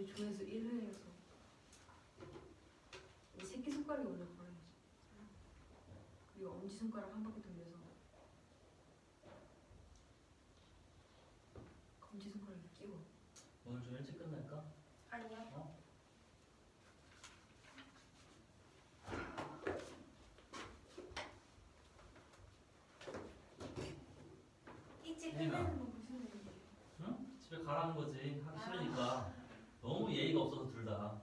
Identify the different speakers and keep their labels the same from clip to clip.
Speaker 1: 우리 조회수 1회여서 이 새끼손가락이 원래 걸어야지. 그리고 엄지손가락 한 바퀴 돌려서 엄지손가락을 끼워.
Speaker 2: 오늘 좀 일찍 끝날까?
Speaker 3: 아니요.
Speaker 2: 어?
Speaker 3: 일찍
Speaker 2: 혜인아.
Speaker 3: 끝내는 거 무슨 일이에요?
Speaker 2: 응? 집에 가라는 거지. 하기 싫으니까. 너무 예의가 없어서 둘 다.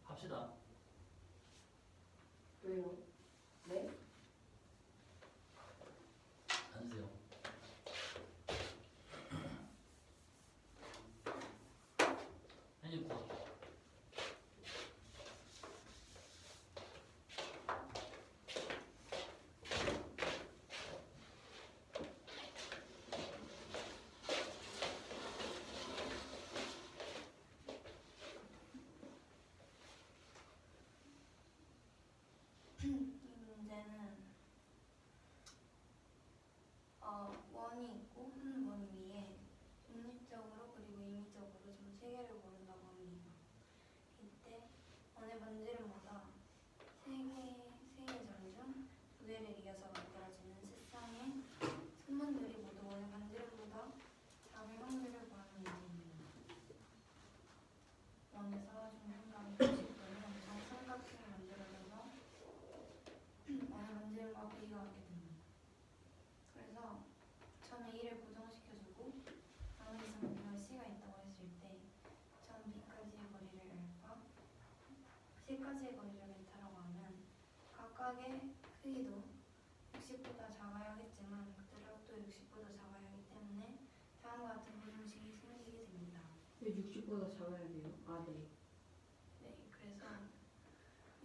Speaker 2: 합시다.
Speaker 1: 왜요? 네?
Speaker 2: 앉으세요. 핸드폰.
Speaker 3: 이 문제는 원이 있고 한 원 위에 독립적으로 그리고 임의적으로 점 세 개를 고른다고 합니다. 이때 원의 반지름보다 세 개의 점 중 두 개를 이겨서 만들어지는 세상의 선분들이 모두 원의 반지름보다 작을 확률을 구하는 문제입니다. 원에서 중심각이 90도는 정삼각형이 만들어져서 원의 반지름과 비가 같게 됩니다. 그래서 점에 1을 고정시켜주고 나머지 점에 C가 있다고 했을 때 점 B까지의 거리를 R과 C까지의 거리를 베타라고 하면 각각의 크기도 60보다 작아야 하겠지만 그들도 60보다 작아야 하기 때문에 다음과 같은 부등식이 생기게 됩니다.
Speaker 1: 왜 60보다 작아야 돼요? 아, 네.
Speaker 3: 네, 그래서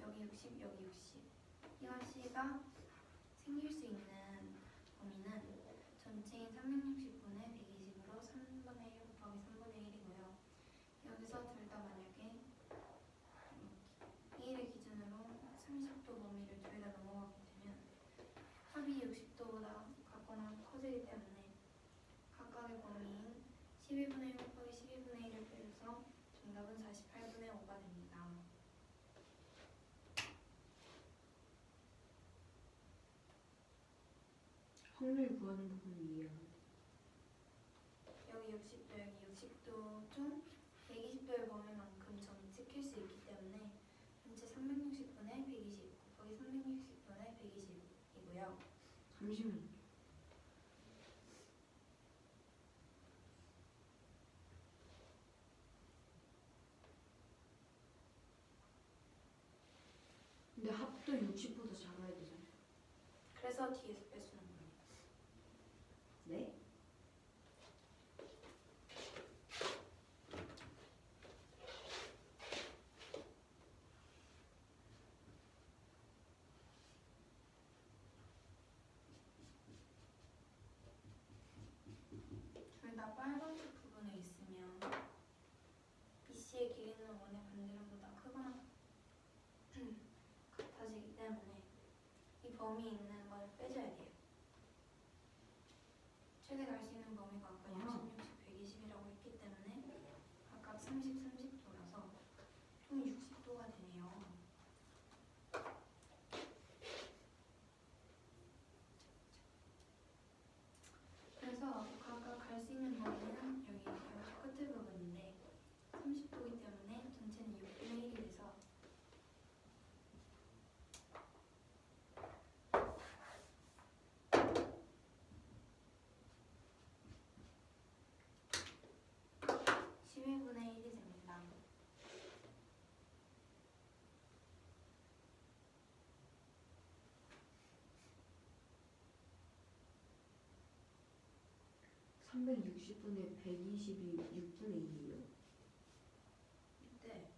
Speaker 3: 여기 60, 여기 60. 이것이가 생길 수 있는 범위는 전체인 360분의 120으로 3분의 1 곱하기 3분의 1이고요. 여기서 둘 다 만약에 1을 기준으로 30도 범위를 둘 다 넘어가게 되면 합이 60도보다 같거나 커지기 때문에 각각의 범위인 12분의 1 곱하기 12분의 1을 빼줘서 정답은 48분의 5가 됩니다.
Speaker 1: 확률 구하는 부분을 이해하는.
Speaker 3: 여기 60도, 여기 60도 중 120도의 범위만큼 점이 찍힐 수 있기 때문에 전체 360분의 120 곱하기 360분의 120이고요.
Speaker 1: 잠시만. 근데 합도 60보다 작아야 되잖아요.
Speaker 3: 그래서 뒤에서 빼주는 거예요.
Speaker 1: 네?
Speaker 3: 둘 다 빨간색 부분에 있으면 BC의 길이는 원의 반지름보다 크거나 같아지기 때문에 이 범위 있는 걸 빼줘야 돼요. 최대 갈 수 있는 범위가 아까 60, 60, 120이라고 했기 때문에 각각 30, 30도라서 총 60도가 되네요. 그래서 각각 갈 수 있는 범위는 여기 끝에 부분인데 30도이기 때문에 전체는 6분의 1이 돼서 (12분의 1이) 됩니다.
Speaker 1: (360분의 120이 6분의 2예요.
Speaker 3: 네.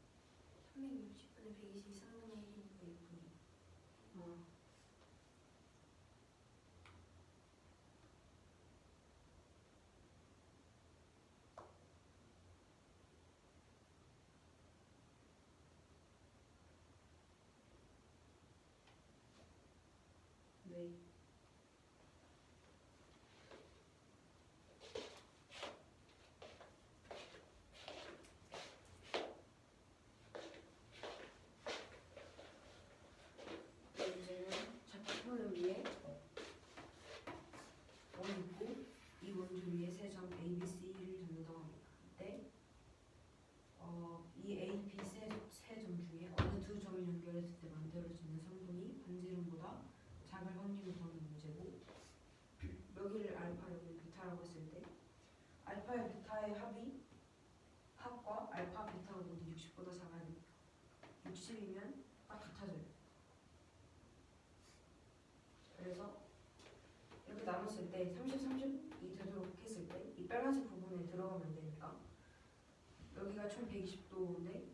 Speaker 3: 360분의 120이 3분의 1이니까 6분의 1.
Speaker 1: 아, 네. 문제는 좌표표를 위해 원 있고 이 원줄 위에 세 점 A, B, C를 정한다고 합니다. 이때 이 A, B 세 점 중에 어느 두 점을 연결했을 때 만들어지는 성분이 반지름보다 작을 확률을 구하는 문제고 여기를 알파, 여기를 베타라고 했을 때 알파와 베타의 합과 알파, 베타가 모두 60보다 작아야 됩니다. 60이면 딱 같아져요. 그래서 이렇게 나눴을 때 30, 30이 되도록 했을 때 이 빨간색 부분에 들어가면 안 되니까 여기가 총 120도인데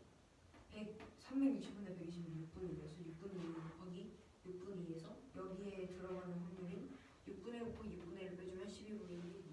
Speaker 1: 360분의 120은 6분의 2여서 6분의 2 곱하기 6분의 2에서 여기에 들어가는 확률인 6분의 1 곱하기 6분의 1을 빼주면 12분의 1입니다.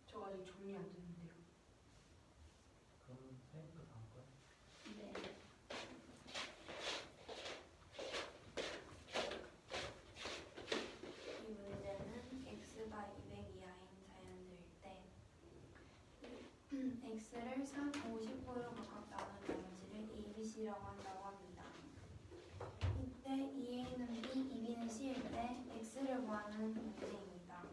Speaker 1: 저 아직 정리 안 됐는데요.
Speaker 2: 그럼 쌤거 다음 거야?
Speaker 3: 네. 이 문제는 x가 200 이하인 자연수일 때 x를 3, 50%로 각각 나눈 나머지를 a, b, c라고 한다고 합니다. 이때 2a는 b, 2b는 c일 때 x를 구하는 문제입니다.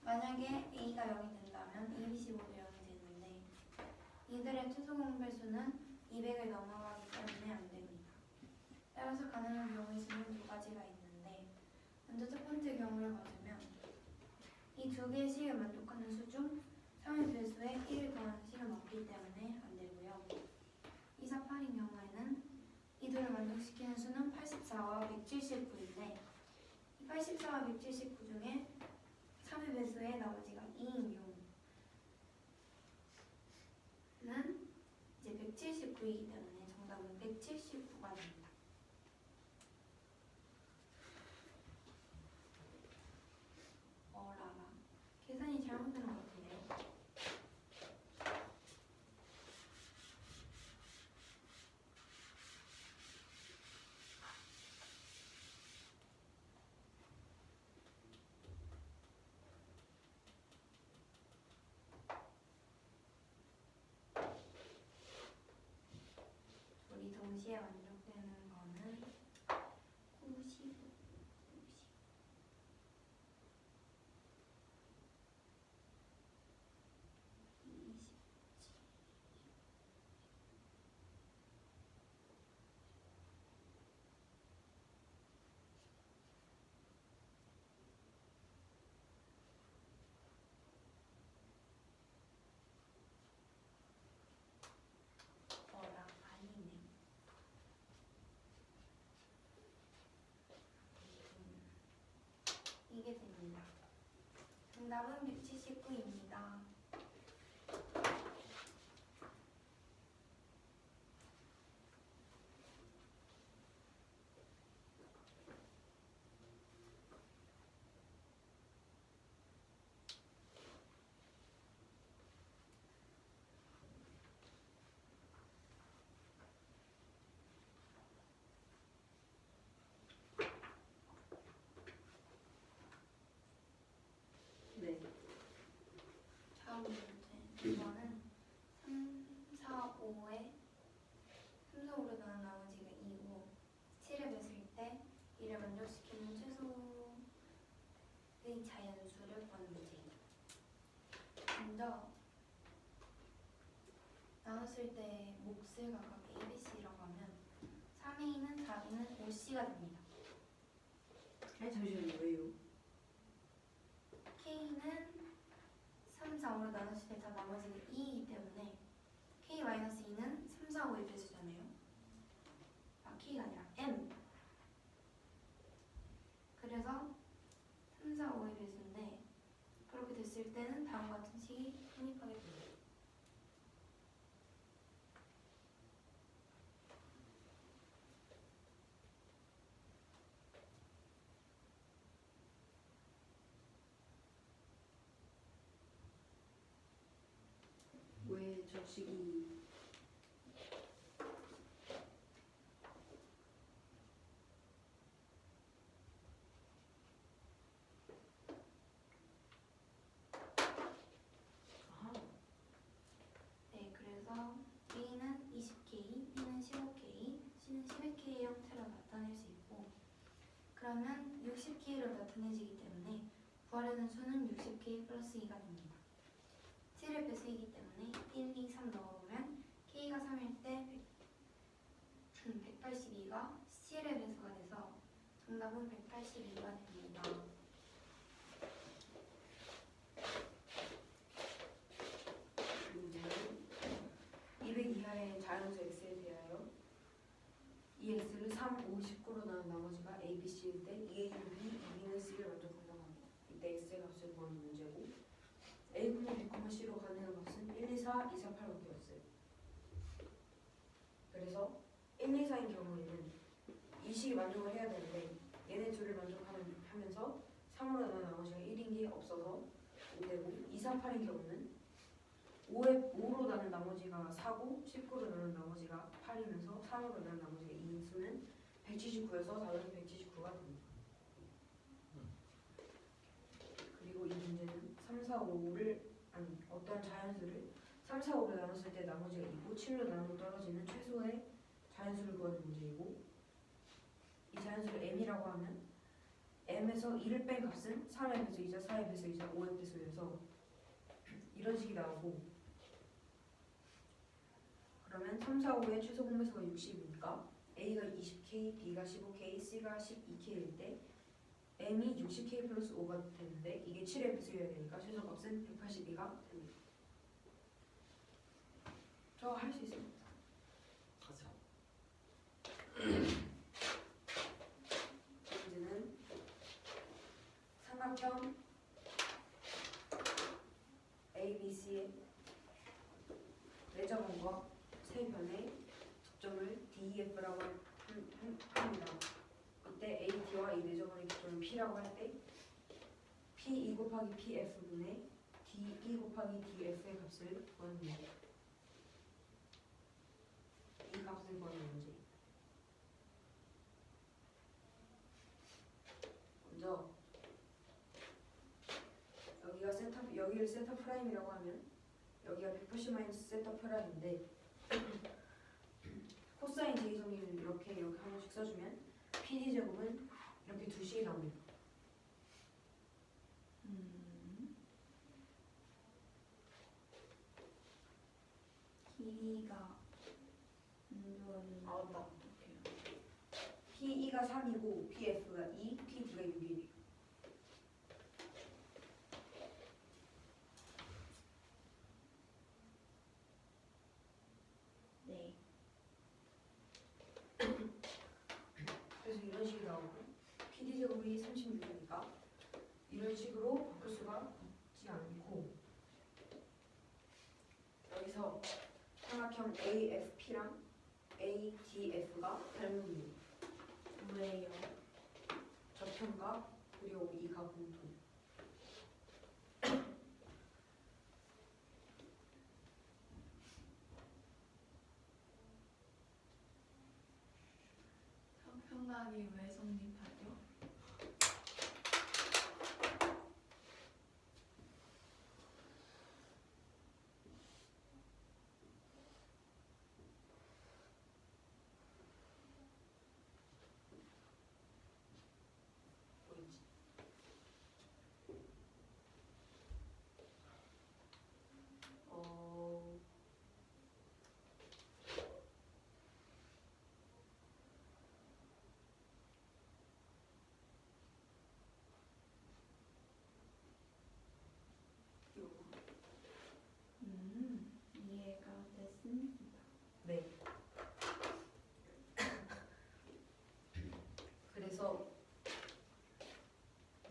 Speaker 3: 만약에 a가 0이 된다면 a, b, c 모두 0이 되는데 이들의 최소 공배수는 200을 넘어가기 때문에 안 됩니다. 따라서 가능한 경우의 수는 두 가지가 있는데 먼저 첫 번째 경우를 봐주면 이 두 개의 식을 만족하는 수 중 3의 배수에 1을 더하는 식은 없기 때문에 안 되고요. 248인 경우에는 이 둘을 만족시키는 수는 84와 179인데 이 84와 179 중에 3의 배수에 나머지가 2인 경우는 이제 179이기 때문에 정답은 179가 됩니다. 어라라. 계산이 잘못된 것 같은데요. 우리 동시에 만족되는 거는 95, 20, 어라 아니네. 이게 됩니다. 정답은 179입니다.
Speaker 1: 네.
Speaker 3: 다음 문제. 이거는 3, 4, 5에 3, 4, 5로 나눈 나머지가 2고 7을 뺐을 때 이를 만족시키는 최소의 자연수를 구하는 문제입니다. 먼저 나눴을 때 몫을 각각 A, B, C라고 하면 3A는 4B는 5C가 됩니다.
Speaker 1: 아니 잠시만요. 왜요?
Speaker 3: K는 3, 4, 5로 나눴을 때 다 나머지가 2이기 때문에 K-2는 3, 4, 5의 배수잖아요. 아, K가 아니라 M. 그래서 3, 4, 5의 배수인데 그렇게 됐을 때는 다음과 같은 식이 성립하게 됩니다.
Speaker 1: 왜 저식이 아하.
Speaker 3: 네, 그래서 A는 20K, B는 15K, C는 11K 형태로 나타낼 수 있고 그러면 60K로 나타내지기 때문에 구하려는 수는 60K 플러스 2가 됩니다. 7을 배수이기 때문에 1, 2, 3 넣어보면 K가 3일 때 182가 C의 배수가 돼서 정답은 182가 됩니다.
Speaker 1: 문제는 200 이하의 자연수 x에 대하여 이 x를 3, 5, 19로 나눈 나머지가 a, b, c일 때 2a, b, 2b는 c를 만족한다고 합니다. 이때 x의 값을 구하는 문제고 a, b, c로 가능한 값은 1, 2, 4, 2, 4, 8밖에 없어요. 그래서 1, 2, 4인 경우에는 이 식이 만족을 해야 되는데 얘네 둘을 만족하면서 3으로 나눈 나머지가 1인 게 없어서 못 되고 2, 4, 8인 경우는 5로 나눈 나머지가 4고 19로 나눈 나머지가 8이면서 3으로 나눈 나머지가 2인 수는 179여서 답은 179가 됩니다. 그리고 이 문제는 3, 4, 5를 아니 어떠한 자연수를 3, 4, 5로 나눴을 때 나머지가 2고 7로 나누고 떨어지는 최소의 자연수를 구하는 문제이고 이 자연수를 m이라고 하면 m에서 2를 뺀 값은 3의 배수이자 4의 배수이자 5의 배수여서 이런 식이 나오고 그러면 3, 4, 5의 최소 공배수가 60이니까 A가 20K, B가 15K, C가 12K일 때 M이 60K 플러스 5가 되는데 이게 7의 배수여야 되니까 최소값은 182가 됩니다. 저 할 수 있습니다.
Speaker 2: 하세요.
Speaker 1: 문제는 삼각형 ABC의 내저번과 세 변의 접점을 DEF라고 합니다. 이때 AD와 이 내저번의 접점을 P라고 할 때 P2 곱하기 PF분의 DE 곱하기 DF의 값을 구하는 문제. 이 값을 구하는 문제. 먼저 여기를 세타 프라임이라고 하면 여기가 180 마이너스 세타 프라임인데 코사인 제이점을 이렇게 한 번씩 써주면 PD 제곱은 이렇게 두 식이 나옵니다.
Speaker 3: 길이가 안 좋아지는
Speaker 1: 아, 맞다.
Speaker 3: 어떡해요?
Speaker 1: PE가 3이고 PF가 2, PD가 6이에요.
Speaker 3: 네.
Speaker 1: 그래서 이런 식이 나오고 PD 제곱이 36이니까 이런 식으로 바꿀 수가 있지 않고 여기서 삼각형 AFP랑 ADF가 닮은
Speaker 3: 왜요?
Speaker 1: 저편과 그리고 이가 공통.
Speaker 3: 평평하게 왜 성립하죠?
Speaker 1: 보이지? 어... 이거.
Speaker 3: 이해가 됐습니다.
Speaker 1: 네. 그래서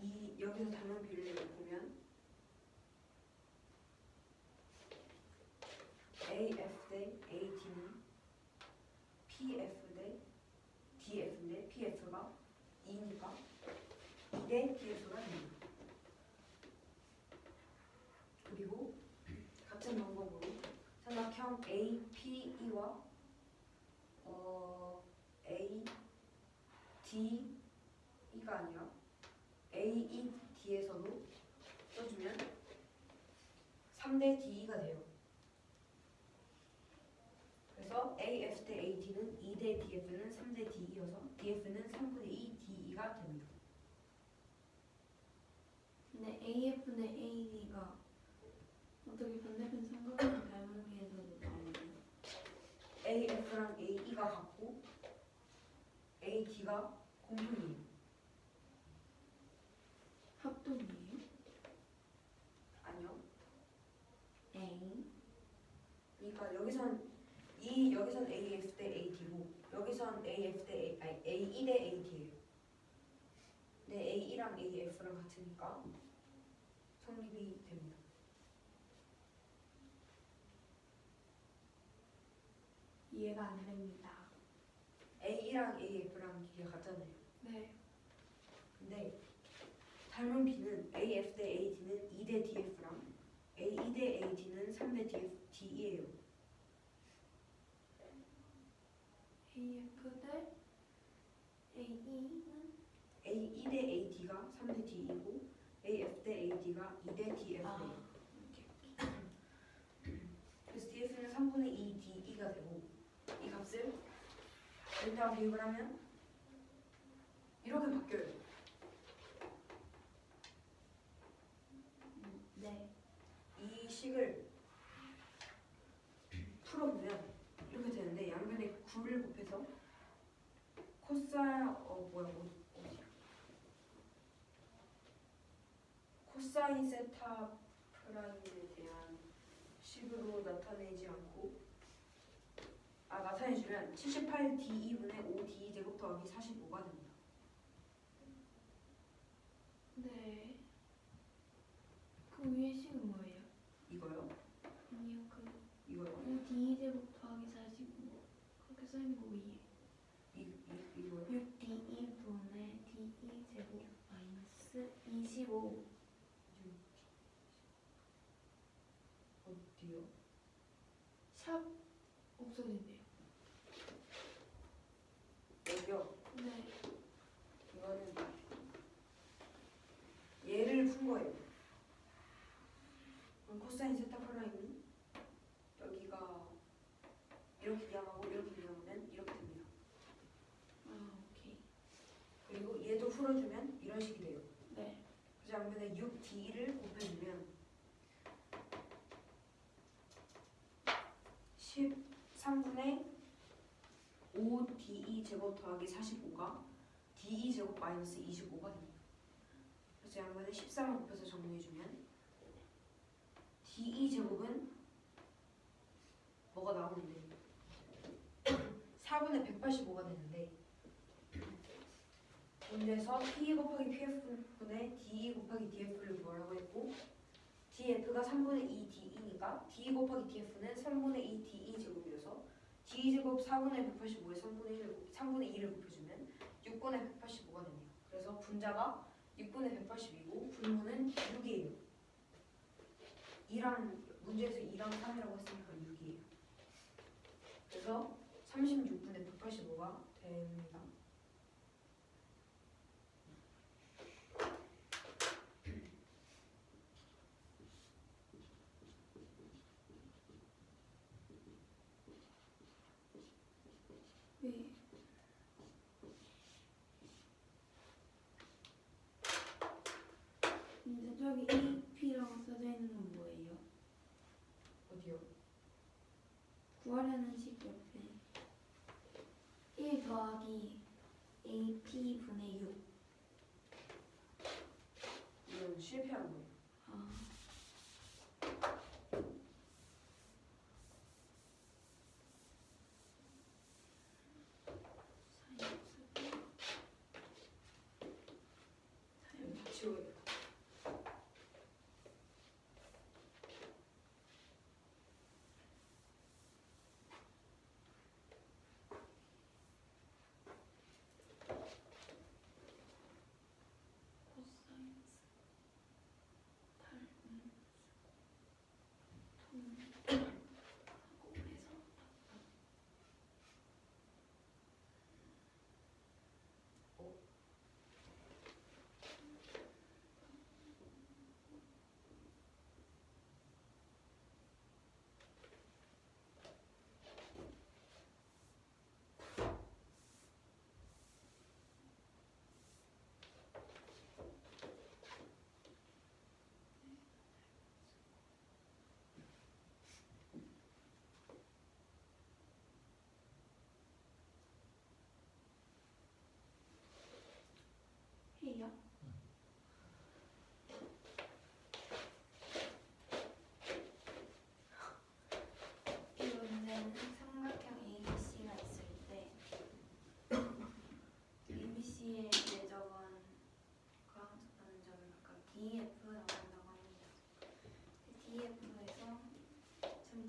Speaker 1: 이 여기서 닮은 비율을 보면 AF 대 AD는 PF 대 DF인데 PF가 2니까 2 대 DF가 됩니다. 그리고 같은 방법으로 삼각형 APE와 ADE가 아니라 AED에서도 써주면 3대 DE가 돼요. 그래서 AF 대 AD는 2 대 DF는 3대 DE여서 DF는 3분의 2 DE가 됩니다.
Speaker 3: 근데 AF 대 AD가 어떻게 반대편 삼각형 닮은비에서도 나오나요?
Speaker 1: AF랑 AE가 같고 AD가 공통이에요.
Speaker 3: 합동이에요?
Speaker 1: 아니요.
Speaker 3: A
Speaker 1: 그러니까 여기선 AF 대 AD고 여기선 AF 대 AE 대 AD예요. 근데 AE랑 AF랑 같으니까 성립이 됩니다.
Speaker 3: 이해가 안 됩니다.
Speaker 1: AE랑 AF랑 길이가 같잖아요.
Speaker 3: 네.
Speaker 1: 근데 닮은 B는 AF 대 AD는 2 대 DF랑 AE 대 AD는 3 대 DE예요.
Speaker 3: AF 대 AE는
Speaker 1: AE 대 AD가 3 대 D이고 AF 대 AD가 2 대 DF예요. 그래서 DF는 3분의 2 DE가 되고 이 값을 여기다가 대입을 하면 이렇게 바뀌어요.
Speaker 3: 네.
Speaker 1: 이 식을 풀어보면 이렇게 곱해서 코사인 어디야? 코사인 세타 프라임에 대한 식으로 나타내지 않고 나타내주면 78d2분의 5d 제곱 더하기 45가 됩니다.
Speaker 3: 네. 그 위에 식은 뭐예요?
Speaker 1: 이거요?
Speaker 3: 아니요, 그
Speaker 1: 이거요?
Speaker 3: D 제곱 더하기 45 그렇게 써 있는 거 위에.
Speaker 1: 이거요?
Speaker 3: 6D 2분의 D 제곱 마이너스 25.
Speaker 1: 어디요?
Speaker 3: 샵 없어진대요.
Speaker 1: 여기요?
Speaker 3: 네.
Speaker 1: 이거는 얘를 푼 거예요. 그럼 코사인 세타 프라임은 여기가 이렇게 이항하고 이렇게 이항하면 이렇게 됩니다.
Speaker 3: 아, 오케이.
Speaker 1: 그리고 얘도 풀어주면 이런 식이 돼요.
Speaker 3: 네.
Speaker 1: 그 장면에 6d를 곱해주면 13분의 5de 제곱 더하기 45가 de 제곱 마이너스 25가 됩니다. 그래서 양면에 13을 곱해서 정리해주면 de 제곱은 뭐가 나오는데 4분의 185가 되는데 문제에서 p 곱하기 pf분의 de 곱하기 df를 구하라고 했고 df가 3분의 2 de니까 d 곱하기 df는 3분의 2 de 제곱이어서 d 제곱 4분의 185에 3분의 2를 곱해주면 6분의 185가 됩니다. 그래서 분자가 6분의 180이고 분모는 6이에요. 문제에서 2랑 3이라고 했으니까 6이에요. 그래서 36분의 185가 됩니다.
Speaker 3: 왜? 근데 저기 AP라고 써져 있는 건 뭐예요?
Speaker 1: 어디요?
Speaker 3: 구하려는 식 옆에 1 더하기 AP분의 6.
Speaker 1: 이건 실패한 거예요.
Speaker 3: 아.
Speaker 1: 여기 다 지워야겠다.
Speaker 3: 코사인스 8 하고 해서 해요? 이 문제는 삼각형 ABC가 있을 때 ABC의 내적은 꽝적하는 점을 각각 DF라고 한다고 합니다. DF에서 점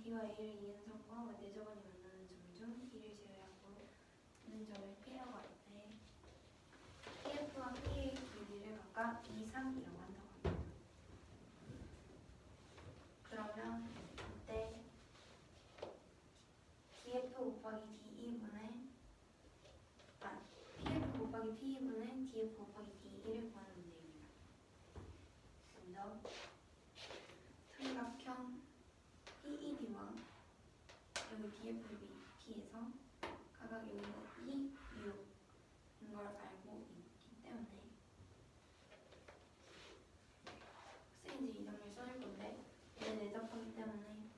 Speaker 3: D와 A를 이은 점과 내적원이 만나는 점 중 D를 제외하고 있는 점을 P라고 할 때 PF와 P의 길이를 각각 2, 3이라고 한다고 합니다. 그러면 이때 DF 곱하기 DE분의 PF 곱하기 PE분의 DF 곱하기 DE를 구하는 문제입니다. 먼저 삼각형 PED와 여기 DFBP에서 각각 여기가 2, 6인 걸 알고 있기 때문에 쌤이 이 점을 써줄 건데 얘는 내접하기 때문에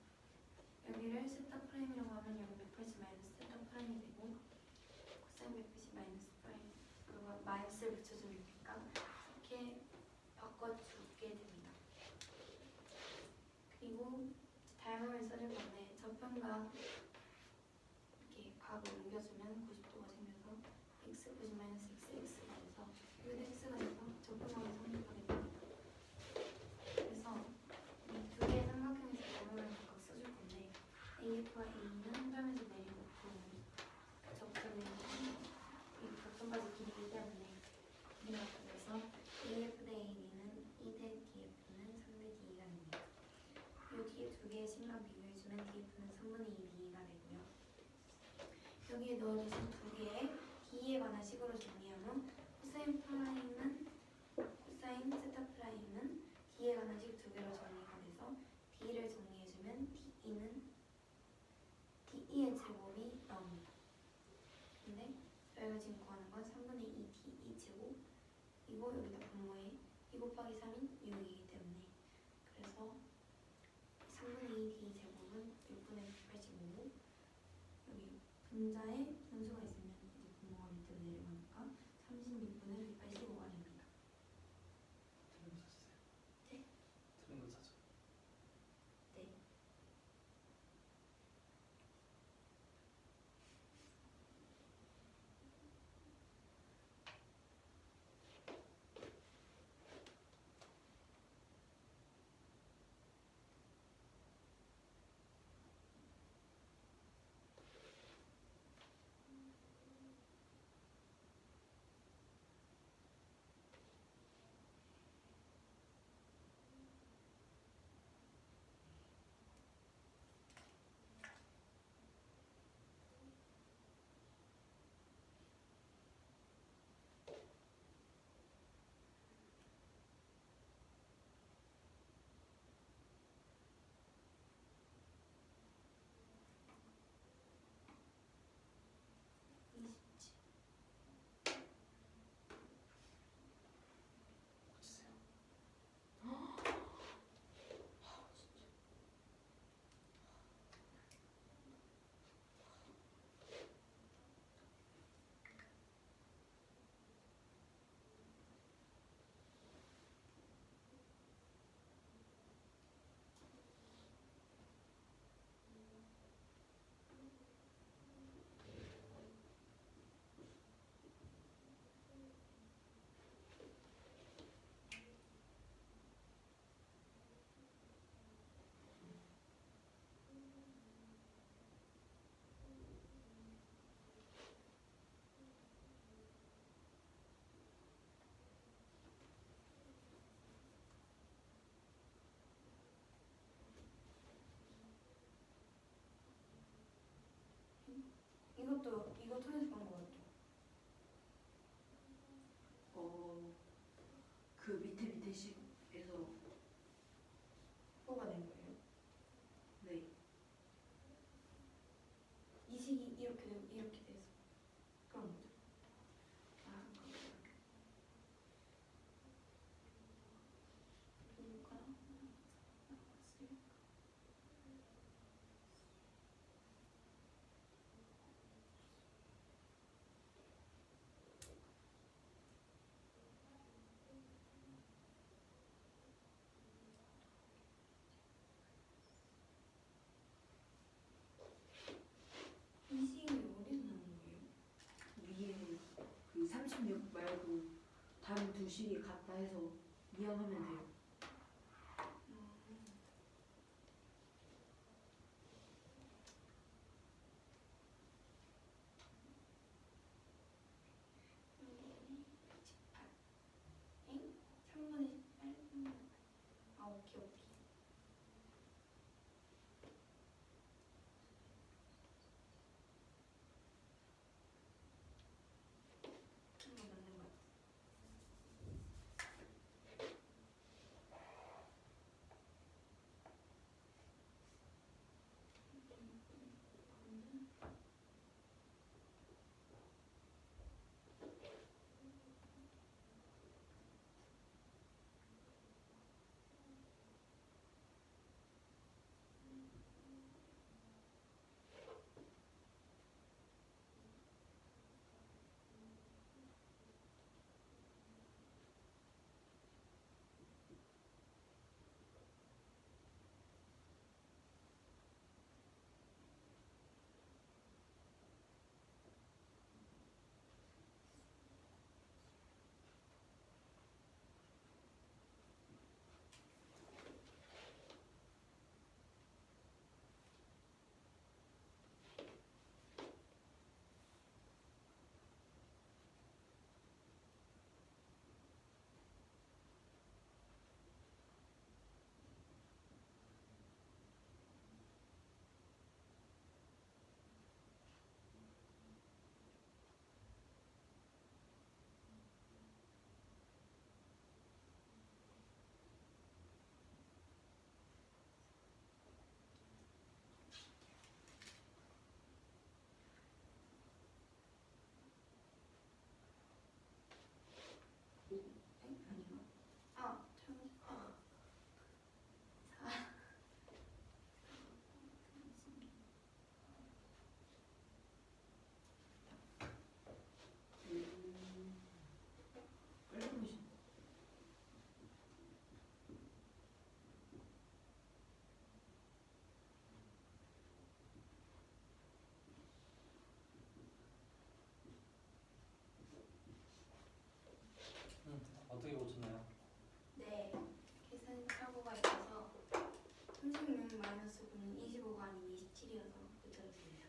Speaker 3: 여기를 세타 프라임이라고 하면 여기 180 마이너스 세타 프라임이 되고 양을 써줄 건데 저편과 이렇게 값을 옮겨주면 90도가 생겨서 x 90 마이너스 x가 돼서 여기도 x가 돼서 저편하고 성립하게 됩니다. 그래서 이 두 개의 삼각형에서 번호를 각각 써줄 건데 AF와 A는 한 점에서 내리고 접근을 이 각점까지 길이기 때문에 이렇게 돼서 AF 대 AB는 2 대 DF는 3 대 D가 됩니다. 이 뒤에 두 개의 식만 비교해주면 DF는 3분의 2 D가 되고요. 여기에 넣어주신 두 개의 D에 관한 식으로 정리하면 코사인 프라임은 코사인 세타 프라임은 D에 관한 식 두 개로 정리가 돼서 D를 정리해주면 DE는 DE의 제곱이 나옵니다. 근데 저희가 지금 구하는 건 3분의 2 DE 제곱이고 여기다 분모에 2 곱하기 3인 6이기 때문에 그래서 3분의 2 D 제곱은 6분의 185 여기 분자에 분수가 있으면 이제 분모가 밑으로 내려가니까 36분의 185가 됩니다.
Speaker 2: 틀린 거 찾으세요.
Speaker 3: 네?
Speaker 2: 틀린 거 찾아.
Speaker 3: 네.
Speaker 2: 고치세요.
Speaker 3: 이거 통해서 본 거 같죠?
Speaker 1: 그 밑에 식에서
Speaker 3: 뭐가 된 거예요?
Speaker 1: 네.
Speaker 3: 이 식이 이렇게 돼서 그런 거죠.
Speaker 1: 아, 그렇구나.
Speaker 3: 누가 이 식이 어디서 나온 거예요?
Speaker 1: 위에 그 36 말고 다른 두 식이 같다 해서 이항하면 돼요.
Speaker 3: 여기는 18 엥? 3분의 18 아 오케이 이거 맞는 거 같아.
Speaker 4: 어떻게 고쳤나요?
Speaker 3: 네, 계산 착오가 있어서 36 마이너스 9는 25가 아닌 27이어서 붙여줬습니다.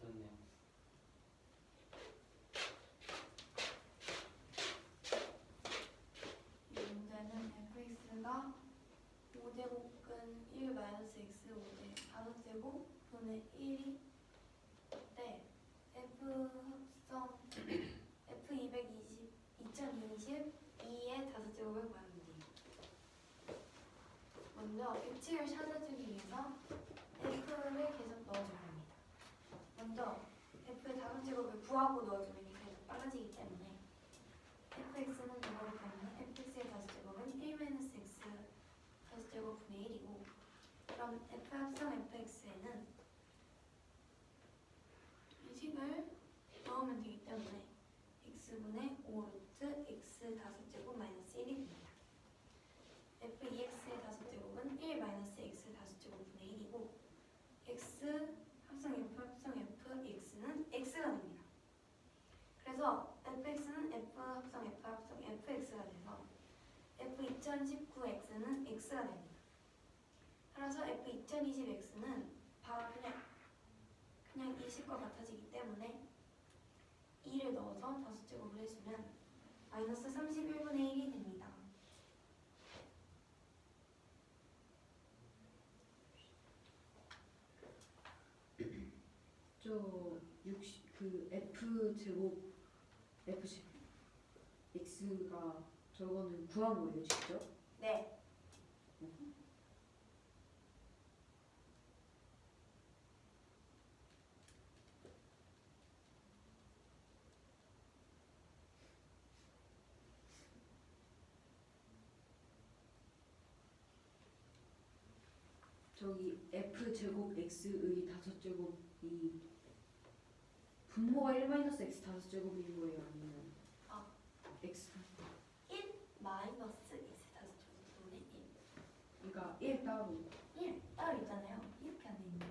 Speaker 4: 저는요.
Speaker 3: 이 문제는 fx가 5제곱근 1 마이너스 x 5제 5제곱 분의 1이 때 f 합성 f 2022의 5제곱을 구하면 돼요. 먼저 규칙을 찾아주기 위해서 f를 계속 넣어줄 겁니다. 먼저 f의 5제곱을 구하고 넣어주면 이게 계속 빨라지기 때문에 fx는 이거를 보면 fx의 5제곱은 1-x 5제곱 분의 1이고 그럼 f 합성 fx에는 이 식을 넣으면 되기 때문에 x분의 5루트 x 5제곱 마이너스 1이 됩니다. f2x의 5제곱은 1 마이너스 x 5제곱 분의 1이고 x 합성 f 합성 f x는 x가 됩니다. 그래서 fx는 f 합성 f 합성 fx가 돼서 f2019x는 x가 됩니다. 따라서 f2020x는 바로 그냥 이 식과 같아지기 때문에 2를 넣어서 5제곱을 해주면 마이너스 31분의 1이 됩니다.
Speaker 1: 저 60, 그 F 제곱 F 제곱 X가 저거는 구한 거예요, 직접?
Speaker 3: 네.
Speaker 1: 저기 F 제곱 X의 5제곱이 분모가 1-x 5제곱인 거예요, 아니면
Speaker 3: 아.
Speaker 1: X
Speaker 3: 1 마이너스 x 5제곱 분의 1.
Speaker 1: 그러니까 1 따로
Speaker 3: 1 따로 있잖아요. 이렇게 안 돼 있는 거.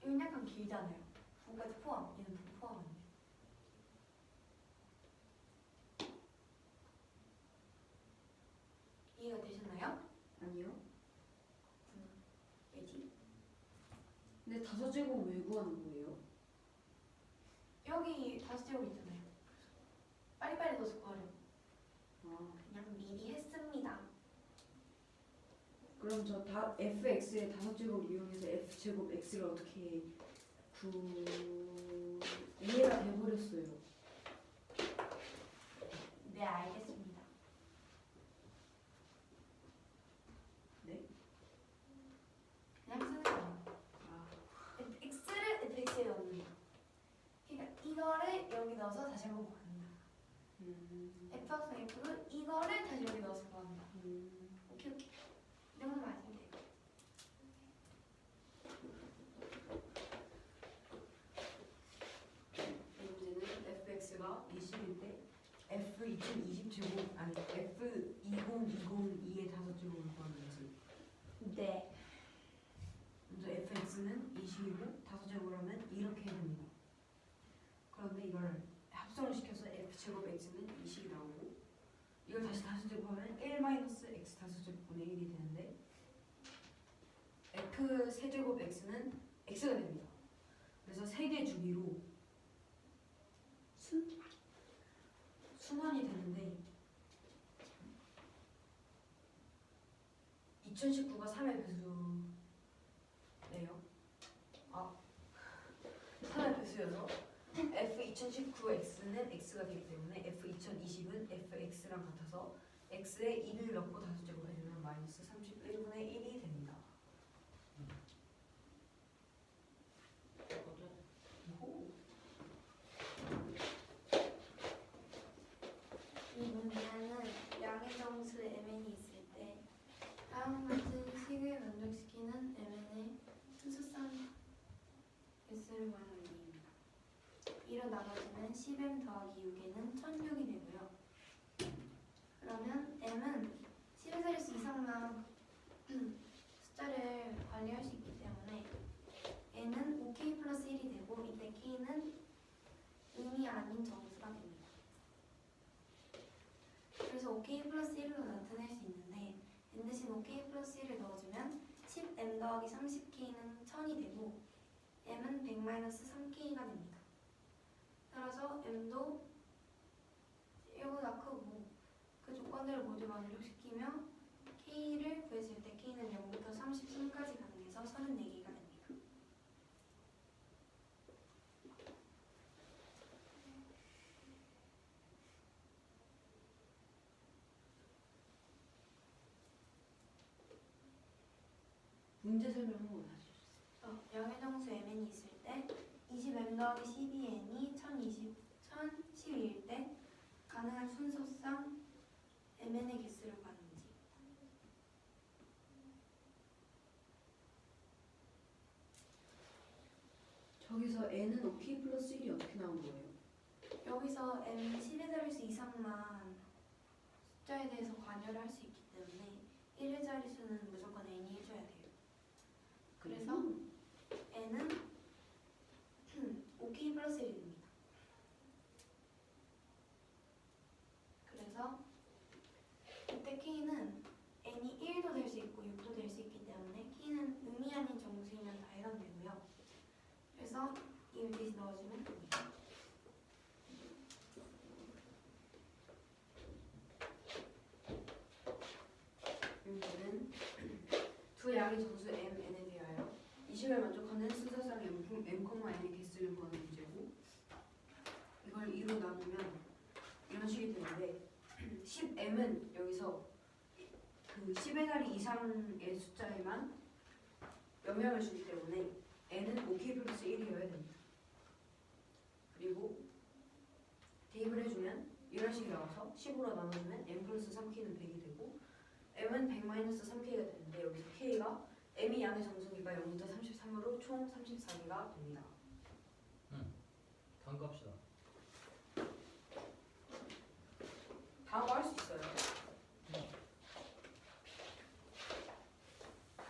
Speaker 3: 이건 약간 길잖아요. 부까지 포함. 얘는 부 포함 안 돼. 이해가 되셨나요?
Speaker 1: 아니요?
Speaker 3: 왜지?
Speaker 1: 근데 5제곱 왜 구하는 거예요?
Speaker 3: 여기 5제곱 있잖아요. 빨리빨리 넣어서 구하려고.
Speaker 1: 아,
Speaker 3: 그냥 미리 했습니다.
Speaker 1: 그럼 저 fx의 5제곱 이용해서 f 제곱 x를 어떻게 이해가 돼버렸어요.
Speaker 3: 네, 알겠습니다.
Speaker 1: 네?
Speaker 3: 그냥 쓰는 거예요.
Speaker 1: 아,
Speaker 3: x를 fx에 넣는 거예요. 그러니까 이거를 여기 넣어서 다시 한번 구합니다. f 합성 f는 이거를 다시 여기 넣어서 구합니다. 오케이, 오케이. 이 정도만 아시면 돼요.
Speaker 1: 이 문제는 fx가 20일 때 f 2020 제곱 아니 f 2020의 5제곱을 구하는 거지.
Speaker 3: 네.
Speaker 1: 먼저 fx는 20이고 5제곱을 하면 이렇게 됩니다. 그런데 이걸 합성을 시켜서 f 제곱 x는 20이 나오고 이걸 다시 5제곱하면 1-x 5제곱 분의 1이 되는데 f 세제곱 x는 x가 됩니다. 그래서 3개 주기로 순환이 되는데 2019가 3의 배수네요. 아, 3의 배수여서 f2019x는 x가 되기 때문에 f2020은 fx랑 같아서 x에 2를 넣고 5제곱 해주면 마이너스 31분의 1이 됩니다. 오.
Speaker 3: 이 문제는 양의 정수 mn이 있을 때 다음 같은 식을 만족시키는 mn의 순수성 개수를 구하는 문제입니다. 2로 나눠지면 10m 더하기 6에는 1006이 되고요. 그러면 m은 10에서 이상만 숫자를 관리할 수 있기 때문에 n은 5k 플러스 1이 되고 이때 k는 음이 아닌 정수가 됩니다. 여기서 OK 플러스 1로 나타낼 수 있는데 n 대신 OK 플러스 1을 넣어주면 10m 더하기 30k는 1000이 되고 m은 100-3k가 됩니다. 따라서 m도 1보다 크고 그 조건들을 모두 만족시키며 k를 구했을 때 k는 0부터 33까지 가능해서 34개가 됩니다.
Speaker 1: 문제 설명 한번 다시 해주세요.
Speaker 3: 양의 정수 mn이 있을 때 20m 더하기 12n이 1012일 때 가능한 순서상 mn의 개수를 구하는지.
Speaker 1: 저기서 n은 OK 플러스 1이 어떻게 나온 거예요?
Speaker 3: 여기서 m이 10의 자릿수 이상만 숫자에 대해서 관여를 할 수 있기 때문에 1의 자릿수는 무조건 n이 해줘야 돼요. 그래서 n은 OK 플러스 1이 됩니다. 그래서 이때 k는 n이 1도 될 수 있고 6도 될 수 있기 때문에 k는 의미 아닌 정수이면 다 해당되고요. 그래서 이을 대신 넣어주면 됩니다.
Speaker 1: 문제는 두 양의 정수 m, n에 대하여 20을 만족하는 순서상 n의 개수를 구하는 문제고, 이걸 2로 나누면 이런 식이 되는데 10m은 여기서 그 10의 자리 이상의 숫자에만 영향을 주기 때문에 n은 OK 플러스 1이어야 됩니다. 그리고 대입을 해주면 이런 식이 나와서 10으로 나눠주면 n 플러스 3k는 100이 되고 m은 100-3k가 되는데 여기서 k가 m이 양의 정수니까 0부터 33으로 총 34개가 됩니다.
Speaker 2: 단값이다.
Speaker 1: 다음 거 할 수 있어요.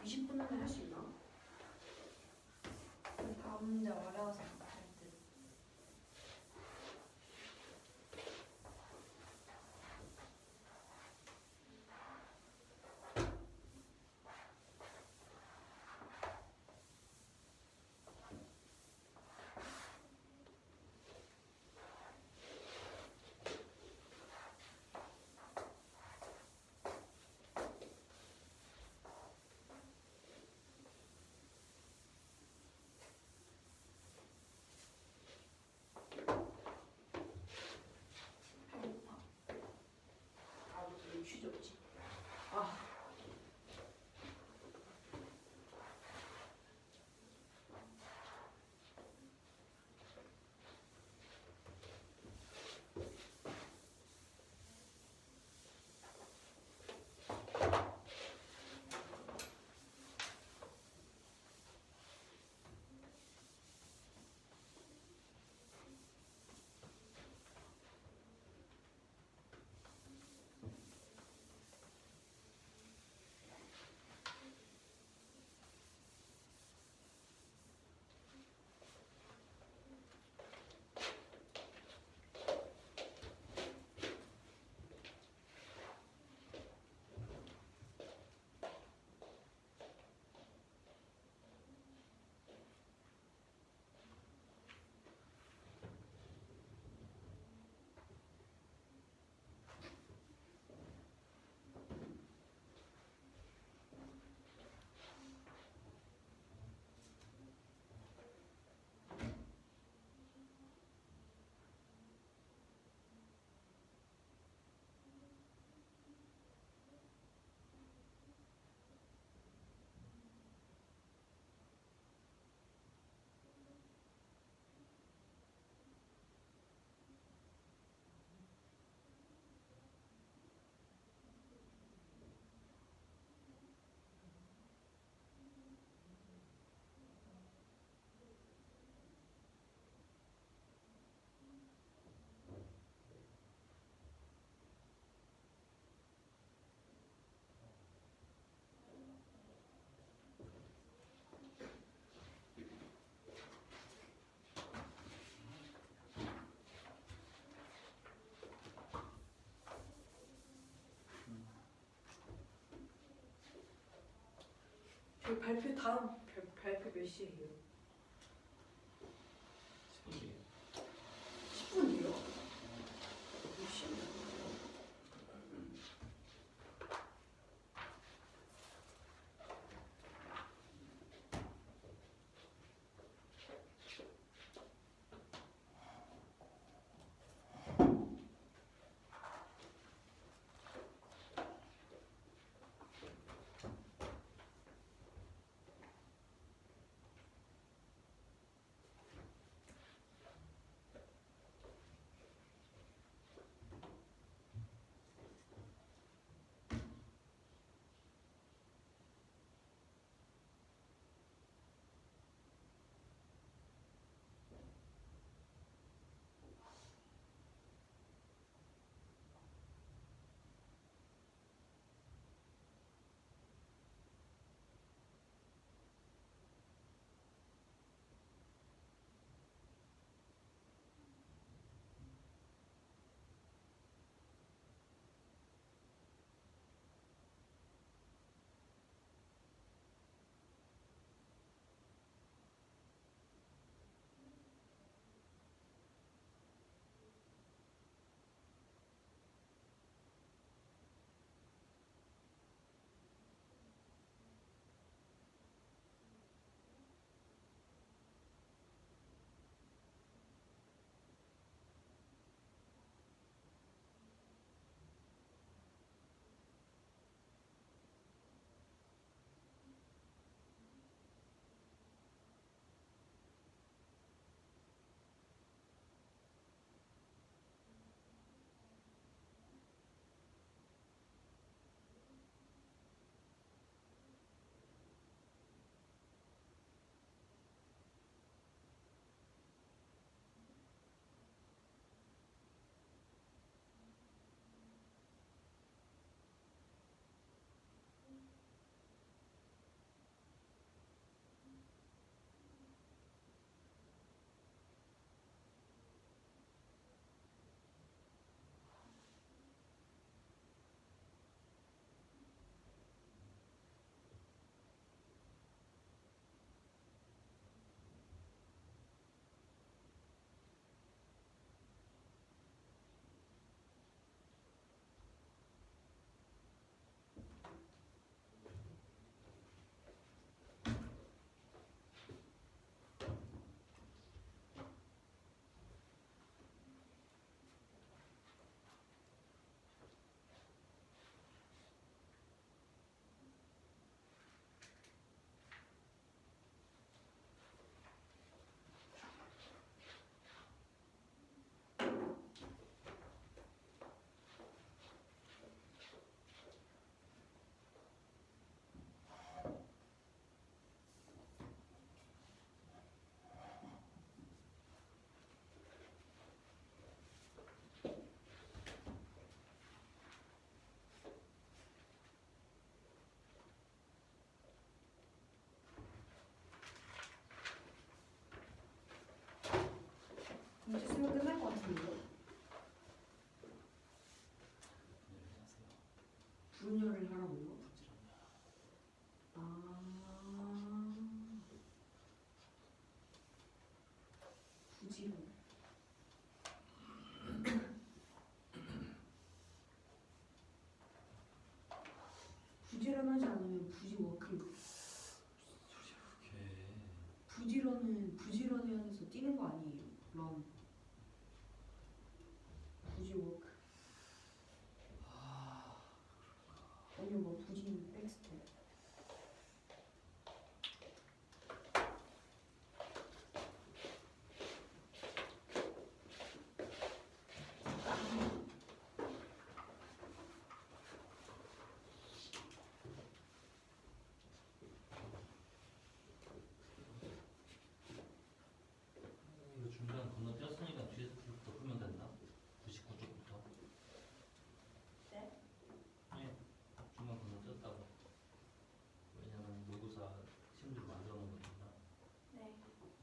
Speaker 1: 20분 안에 할 수 있나?
Speaker 3: 다음 문제 어려워서 못할 듯.
Speaker 1: 그 발표 다음 발표 몇 시에요?
Speaker 2: 10분 뒤에.
Speaker 1: 10분 뒤요? 몇 시에? 이제 수능 끝날 것 같은데요? 분열을 하라고요? 아, 부지런. 부지런하지 않으면 부지워크. 부지런은 부지런해야 돼서 뛰는 거 아니에요? 런. 부지워크. 아니면 뭐 부지 백스텝.
Speaker 2: 이거 중간 건너뛰었으니까 뒤에서부터 풀면 된다. 99쪽부터.
Speaker 3: 네?
Speaker 2: 네. 중간 건너뛰었다고. 왜냐면 모의고사 시험지를 만들어 놓은 거니까.
Speaker 3: 네.
Speaker 2: 99쪽.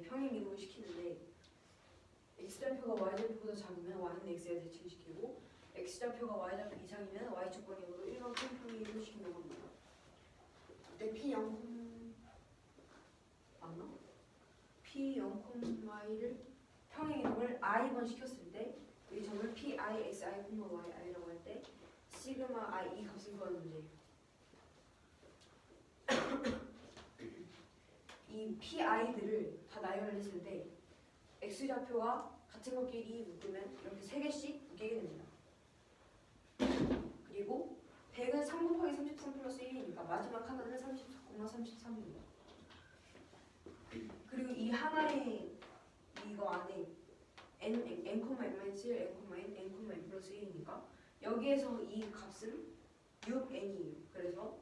Speaker 1: 평행 이동을 시키는데 x좌표가 y좌표보다 작으면 y는 x에 대칭을 시키고 x좌표가 y좌표 이상이면 y축 방향으로 일반평 평행 이동을 시킨다고 합니다. 근데 p0 맞나? p0,y를 평행 이동을 i번 시켰을 때 이 점을 pi, xi, yi라고 할 때 시그마 i 이 값을 구하는 문제예요. 이 pi들을 다 나열을 했을 때 x좌표가 같은 것끼리 묶으면 이렇게 3개씩 묶이게 됩니다. 그리고 100은 3 곱하기 33 플러스 1이니까 마지막 하나는 34,33입니다. 그리고 이 하나의 이거 안에 n, n, n-1, n, n 플러스 1이니까 여기에서 이 값은 6n이에요. 그래서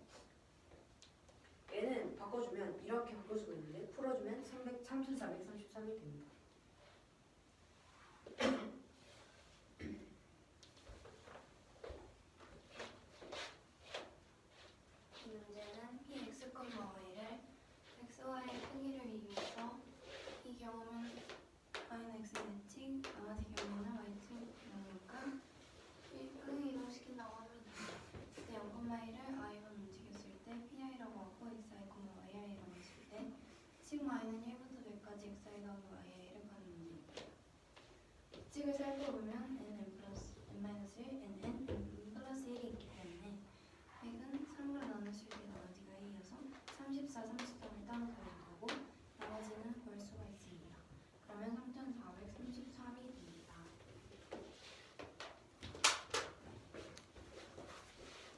Speaker 1: 얘는 바꿔주면 이렇게 바꿀 수가 있는데 풀어주면 3,433이 됩니다.
Speaker 3: 이 문제는 px, y를 xy의 크기를 이용해서 이 경우는 y는 x 대칭, 나머지 경우는 y축 경우니까 평행 이동시킨다고 합니다. 그때 0,1을 i번 움직였을 때 pi라고 하고 xi, yi라고 했을 때 sigma이는 1부터 100까지 xi 더하기 yi를 구하는 문제입니다. 규칙을 살펴보면